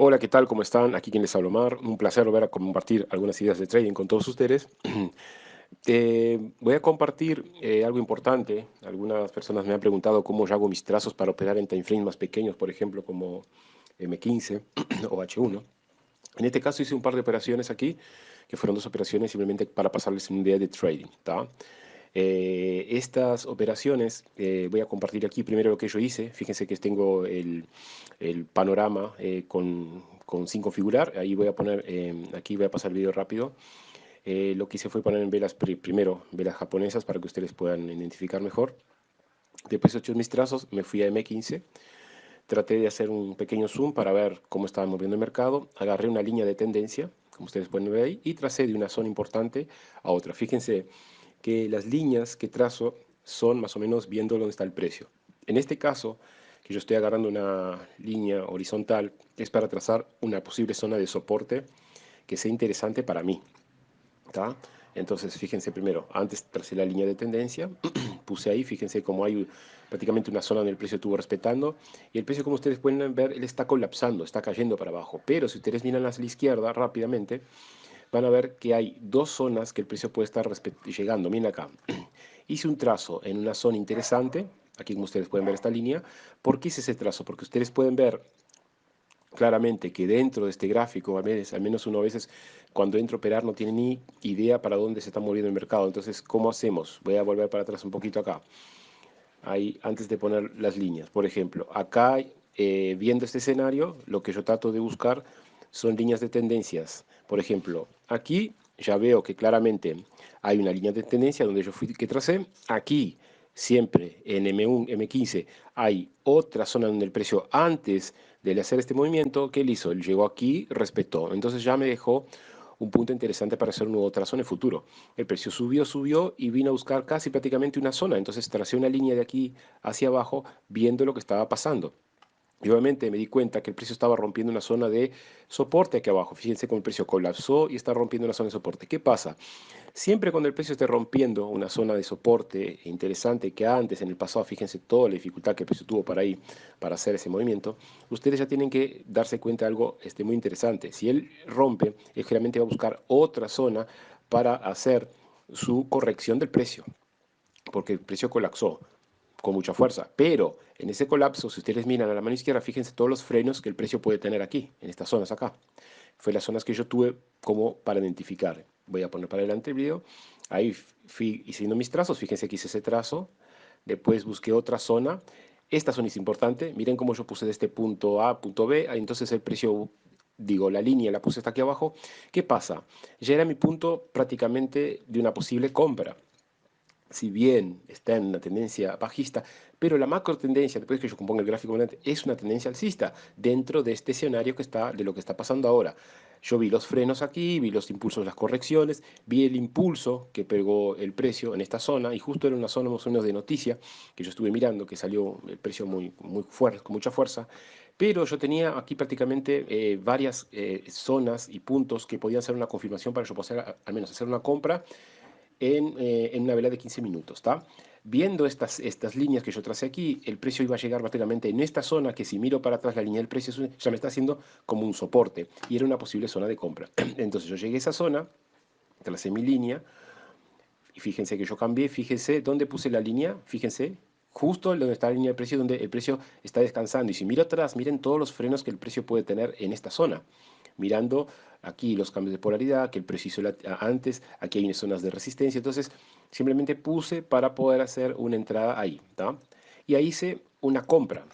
Hola, ¿qué tal? ¿Cómo están? Aquí quien les habla Omar. Un placer volver a compartir algunas ideas de trading con todos ustedes. Voy a compartir algo importante. Algunas personas me han preguntado cómo yo hago mis trazos para operar en time frames más pequeños, por ejemplo, como M15 o H1. En este caso hice un par de operaciones aquí, que fueron dos operaciones simplemente para pasarles una idea de trading, ¿tá? Estas operaciones voy a compartir aquí primero lo que yo hice. Fíjense que tengo el panorama sin configurar. Ahí voy a poner, aquí voy a pasar el video rápido. Lo que hice fue poner en velas, primero velas japonesas para que ustedes puedan identificar mejor. Después de hecho mis trazos, me fui a M15. Traté de hacer un pequeño zoom para ver cómo estaba moviendo el mercado. Agarré una línea de tendencia, como ustedes pueden ver ahí, y tracé de una zona importante a otra. Fíjense que las líneas que trazo son más o menos viendo dónde está el precio. En este caso, que yo estoy agarrando una línea horizontal, es para trazar una posible zona de soporte que sea interesante para mí. ¿Tá? Entonces, fíjense primero, antes tracé la línea de tendencia, puse ahí, fíjense cómo hay prácticamente una zona donde el precio estuvo respetando, y el precio, como ustedes pueden ver, él está colapsando, está cayendo para abajo. Pero si ustedes miran hacia la izquierda rápidamente, van a ver que hay dos zonas que el precio puede estar llegando. Miren acá, hice un trazo en una zona interesante, aquí como ustedes pueden ver esta línea. ¿Por qué hice ese trazo? Porque ustedes pueden ver claramente que dentro de este gráfico, al menos uno a veces cuando entra a operar no tiene ni idea para dónde se está moviendo el mercado. Entonces, ¿cómo hacemos? Voy a volver para atrás un poquito acá. Ahí, antes de poner las líneas. Por ejemplo, acá, viendo este escenario, lo que yo trato de buscar son líneas de tendencias. Por ejemplo, aquí ya veo que claramente hay una línea de tendencia donde yo fui que tracé. Aquí, siempre en M1, M15, hay otra zona donde el precio antes de hacer este movimiento, ¿qué él hizo? Él llegó aquí, respetó. Entonces ya me dejó un punto interesante para hacer un nuevo trazo en el futuro. El precio subió, subió y vino a buscar casi prácticamente una zona. Entonces tracé una línea de aquí hacia abajo viendo lo que estaba pasando. Y obviamente me di cuenta que el precio estaba rompiendo una zona de soporte aquí abajo. Fíjense cómo el precio colapsó y está rompiendo una zona de soporte. ¿Qué pasa? Siempre cuando el precio esté rompiendo una zona de soporte interesante que antes, en el pasado, fíjense toda la dificultad que el precio tuvo para ir, para hacer ese movimiento, ustedes ya tienen que darse cuenta de algo muy interesante. Si él rompe, él generalmente va a buscar otra zona para hacer su corrección del precio, porque el precio colapsó con mucha fuerza. Pero en ese colapso, si ustedes miran a la mano izquierda, fíjense todos los frenos que el precio puede tener aquí, en estas zonas acá. Fue las zonas que yo tuve como para identificar. Voy a poner para adelante el video. Ahí fui haciendo mis trazos. Fíjense que hice ese trazo. Después busqué otra zona. Esta zona es importante. Miren cómo yo puse de este punto A a punto B. Entonces el precio, digo, la línea la puse hasta aquí abajo. ¿Qué pasa? Ya era mi punto prácticamente de una posible compra, si bien está en una tendencia bajista, pero la macro tendencia, después que yo componga el gráfico, es una tendencia alcista dentro de este escenario que está, de lo que está pasando ahora. Yo vi los frenos aquí, vi los impulsos, las correcciones, vi el impulso que pegó el precio en esta zona, y justo era una zona más o menos de noticia que yo estuve mirando, que salió el precio muy fuerte, con mucha fuerza. Pero yo tenía aquí prácticamente varias zonas y puntos que podían ser una confirmación para yo poder al menos hacer una compra en una vela de 15 minutos, ¿está? Viendo estas líneas que yo tracé aquí, el precio iba a llegar prácticamente en esta zona, que si miro para atrás la línea del precio ya me está haciendo como un soporte, y era una posible zona de compra. Entonces yo llegué a esa zona, tracé mi línea, y fíjense que yo cambié, fíjense dónde puse la línea, fíjense, justo donde está la línea de precio, donde el precio está descansando. Y si miro atrás, miren todos los frenos que el precio puede tener en esta zona. Mirando aquí los cambios de polaridad que el precio hizo antes, aquí hay unas zonas de resistencia. Entonces, simplemente puse para poder hacer una entrada ahí, ¿tá? Y ahí hice una compra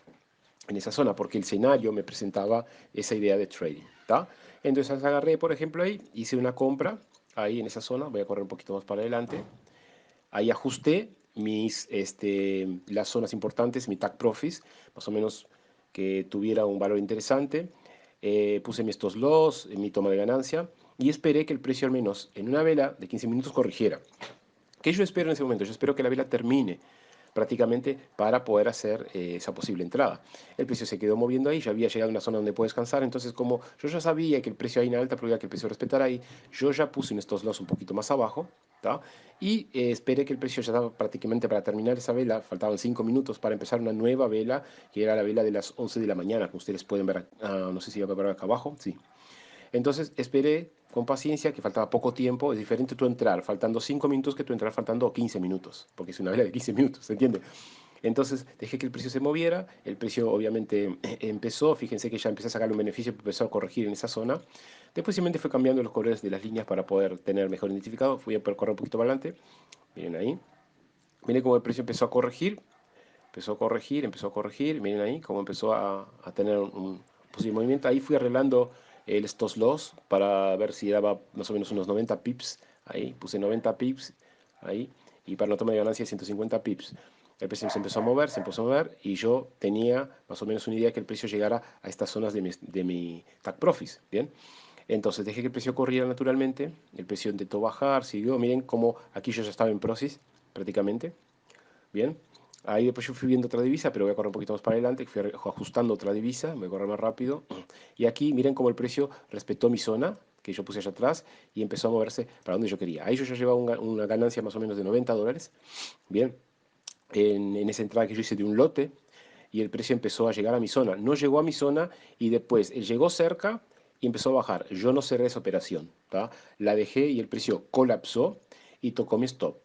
en esa zona, porque el escenario me presentaba esa idea de trading, ¿tá? Entonces agarré, por ejemplo, ahí, hice una compra ahí en esa zona, voy a correr un poquito más para adelante, ahí ajusté las zonas importantes, mi tag profits, más o menos que tuviera un valor interesante, puse mis stop loss, mi toma de ganancia, y esperé que el precio al menos en una vela de 15 minutos corrigiera. ¿Qué yo espero en ese momento? Yo espero que la vela termine prácticamente para poder hacer esa posible entrada. El precio se quedó moviendo ahí, ya había llegado a una zona donde puede descansar, entonces como yo ya sabía que el precio hay una alta probabilidad que el precio respetara ahí, yo ya puse un stop loss un poquito más abajo, ¿tá? Y esperé que el precio ya estaba prácticamente para terminar esa vela, faltaban 5 minutos para empezar una nueva vela, que era la vela de las 11 de la mañana, como ustedes pueden ver, no sé si va a ver acá abajo, sí. Entonces esperé con paciencia, que faltaba poco tiempo, es diferente tú entrar faltando 5 minutos que tú entrar faltando 15 minutos, porque es una vela de 15 minutos, ¿se entiende? Entonces dejé que el precio se moviera, el precio obviamente empezó, fíjense que ya empecé a sacar un beneficio, empezó a corregir en esa zona. Después simplemente fue cambiando los colores de las líneas para poder tener mejor identificado, fui a correr un poquito para adelante, miren ahí, miren cómo el precio empezó a corregir, miren ahí cómo empezó a tener un posible movimiento. Ahí fui arreglando el stop loss para ver si daba más o menos unos 90 pips. Ahí puse 90 pips, ahí, y para la toma de ganancia 150 pips. El precio se empezó a mover y yo tenía más o menos una idea que el precio llegara a estas zonas de mi tag profits, ¿bien? Entonces dejé que el precio corriera naturalmente, el precio intentó bajar, siguió, miren cómo aquí yo ya estaba en profits prácticamente, bien. Ahí después yo fui viendo otra divisa, pero voy a correr un poquito más para adelante, fui ajustando otra divisa, voy a correr más rápido. Y aquí miren cómo el precio respetó mi zona, que yo puse allá atrás, y empezó a moverse para donde yo quería. Ahí yo ya llevaba una ganancia más o menos de $90, bien, en esa entrada que yo hice de un lote, y el precio empezó a llegar a mi zona. No llegó a mi zona y después llegó cerca y empezó a bajar. Yo no cerré esa operación, ¿tá? La dejé y el precio colapsó y tocó mi stop.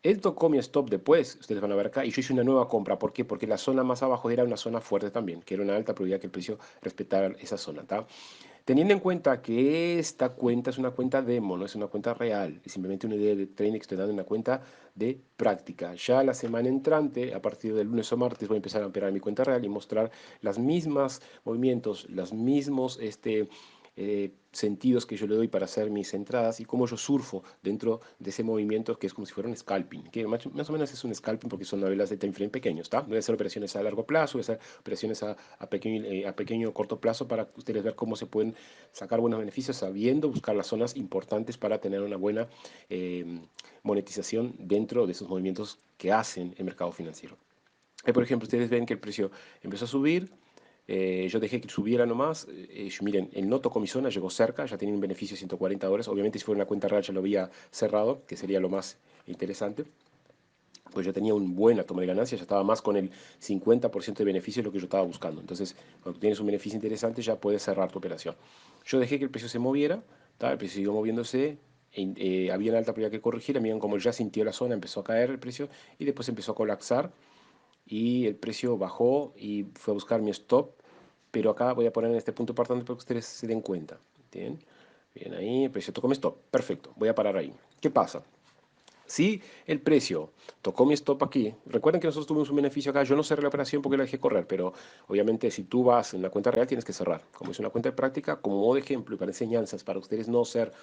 Él tocó mi stop después, ustedes van a ver acá, y yo hice una nueva compra. ¿Por qué? Porque la zona más abajo era una zona fuerte también, que era una alta probabilidad que el precio respetara esa zona, ¿tá? Teniendo en cuenta que esta cuenta es una cuenta demo, no es una cuenta real, es simplemente una idea de trading que estoy dando, una cuenta de práctica. Ya la semana entrante, a partir del lunes o martes, voy a empezar a operar mi cuenta real y mostrar las mismas movimientos, los mismos sentidos que yo le doy para hacer mis entradas y cómo yo surfo dentro de ese movimiento que es como si fuera un scalping, que más o menos es un scalping porque son novelas de time frame pequeños, ¿está? Voy a hacer operaciones a largo plazo, voy a hacer operaciones a pequeño o corto plazo para ustedes ver cómo se pueden sacar buenos beneficios sabiendo buscar las zonas importantes para tener una buena eh, monetización dentro de esos movimientos que hacen el mercado financiero. Por ejemplo, ustedes ven que el precio empezó a subir, yo dejé que subiera nomás, miren, el no tocó mi zona, llegó cerca, ya tenía un beneficio de $140, obviamente si fuera una cuenta real ya lo había cerrado, que sería lo más interesante, pues yo tenía una buena toma de ganancia, ya estaba más con el 50% de beneficio de lo que yo estaba buscando. Entonces, cuando tienes un beneficio interesante, ya puedes cerrar tu operación. Yo dejé que el precio se moviera, ¿tá? El precio siguió moviéndose, había una alta probabilidad que corregir, miren como ya sintió la zona, empezó a caer el precio y después empezó a colapsar y el precio bajó y fue a buscar mi stop, pero acá voy a poner en este punto importante para que ustedes se den cuenta. Bien, bien ahí, el precio tocó mi stop, perfecto, voy a parar ahí. ¿Qué pasa? Si el precio tocó mi stop aquí, recuerden que nosotros tuvimos un beneficio acá, yo no cerré la operación porque la dejé correr, pero obviamente si tú vas en la cuenta real tienes que cerrar. Como es una cuenta de práctica, como modo de ejemplo y para enseñanzas, para ustedes no ser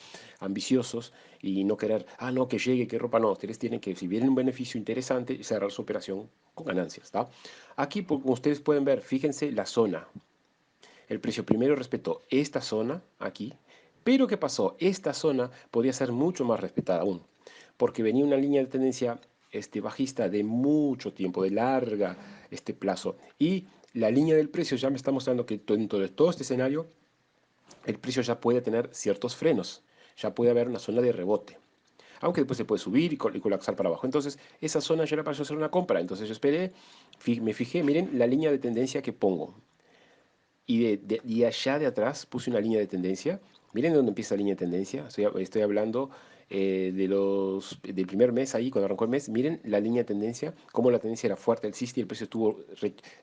ambiciosos y no querer, no, que llegue, que ropa, no, ustedes tienen que, si viene un beneficio interesante, cerrar su operación con ganancias, ¿está? Aquí, como ustedes pueden ver, fíjense la zona. El precio primero respetó esta zona aquí, pero ¿qué pasó? Esta zona podía ser mucho más respetada aún, porque venía una línea de tendencia bajista de mucho tiempo, de larga plazo, y la línea del precio ya me está mostrando que dentro de todo este escenario, el precio ya puede tener ciertos frenos, ya puede haber una zona de rebote. Aunque después se puede subir y colapsar para abajo. Entonces, esa zona ya era para yo hacer una compra. Entonces yo esperé, me fijé, miren la línea de tendencia que pongo. Y allá de atrás puse una línea de tendencia. Miren dónde empieza la línea de tendencia. Estoy hablando del primer mes ahí, cuando arrancó el mes. Miren la línea de tendencia, cómo la tendencia era fuerte, alcista y el precio estuvo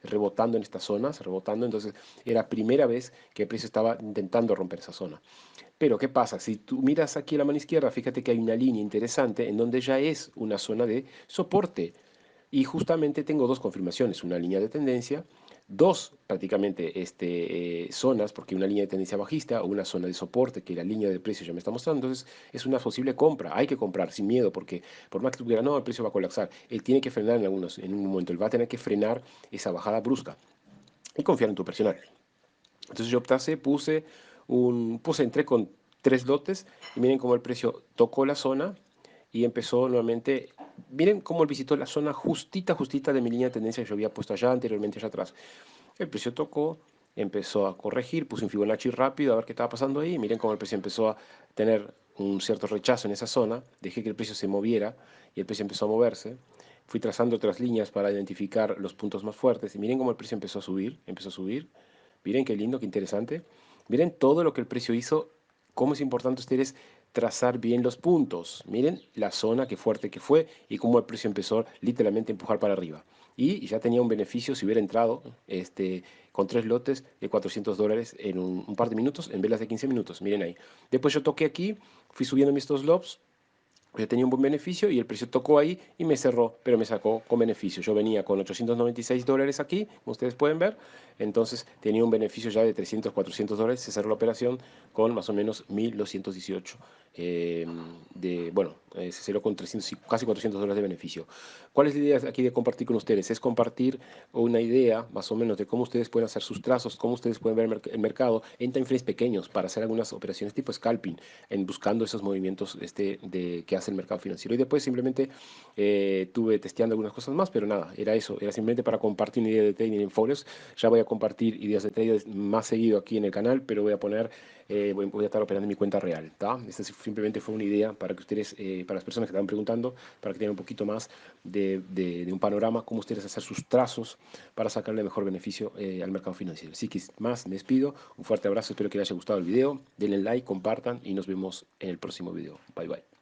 rebotando en estas zonas, rebotando. Entonces era primera vez que el precio estaba intentando romper esa zona. Pero ¿qué pasa? Si tú miras aquí a la mano izquierda, fíjate que hay una línea interesante en donde ya es una zona de soporte. Y justamente tengo dos confirmaciones, una línea de tendencia, dos prácticamente zonas, porque una línea de tendencia bajista o una zona de soporte que la línea de precio ya me está mostrando, entonces es una posible compra, hay que comprar sin miedo, porque por más que tú digas, no, el precio va a colapsar, él tiene que frenar en un momento, él va a tener que frenar esa bajada brusca y confiar en tu personal. Entonces yo entré con tres lotes y miren cómo el precio tocó la zona y empezó nuevamente Miren cómo él visitó la zona justita, justita de mi línea de tendencia que yo había puesto allá anteriormente, allá atrás. El precio tocó, empezó a corregir, puse un Fibonacci rápido a ver qué estaba pasando ahí. Miren cómo el precio empezó a tener un cierto rechazo en esa zona. Dejé que el precio se moviera y el precio empezó a moverse. Fui trazando otras líneas para identificar los puntos más fuertes y miren cómo el precio empezó a subir, empezó a subir. Miren qué lindo, qué interesante. Miren todo lo que el precio hizo, cómo es importante ustedes trazar bien los puntos. Miren la zona, qué fuerte que fue y cómo el precio empezó literalmente a empujar para arriba. Y ya tenía un beneficio si hubiera entrado con 3 lotes de $400 en un par de minutos, en velas de 15 minutos. Miren ahí. Después yo toqué aquí, fui subiendo mis dos lots, yo tenía un buen beneficio y el precio tocó ahí y me cerró, pero me sacó con beneficio. Yo venía con $896 aquí, como ustedes pueden ver, entonces tenía un beneficio ya de 300, $400. Se cerró la operación con más o menos 1.218. Bueno, se cerró con 300, casi $400 de beneficio. ¿Cuál es la idea aquí de compartir con ustedes? Es compartir una idea más o menos de cómo ustedes pueden hacer sus trazos, cómo ustedes pueden ver el mercado en time frames pequeños para hacer algunas operaciones tipo scalping, en buscando esos movimientos que hace el mercado financiero. Y después simplemente tuve testeando algunas cosas más, pero nada, era eso, era simplemente para compartir una idea de trading en folios. Ya voy a compartir ideas de trading más seguido aquí en el canal, pero voy a poner, voy a estar operando en mi cuenta real, ¿tá? Esta simplemente fue una idea para que ustedes, para las personas que estaban preguntando, para que tengan un poquito más de un panorama, cómo ustedes hacer sus trazos para sacarle mejor beneficio al mercado financiero. Así que más, me despido, un fuerte abrazo, espero que les haya gustado el video, denle like, compartan y nos vemos en el próximo video. Bye bye.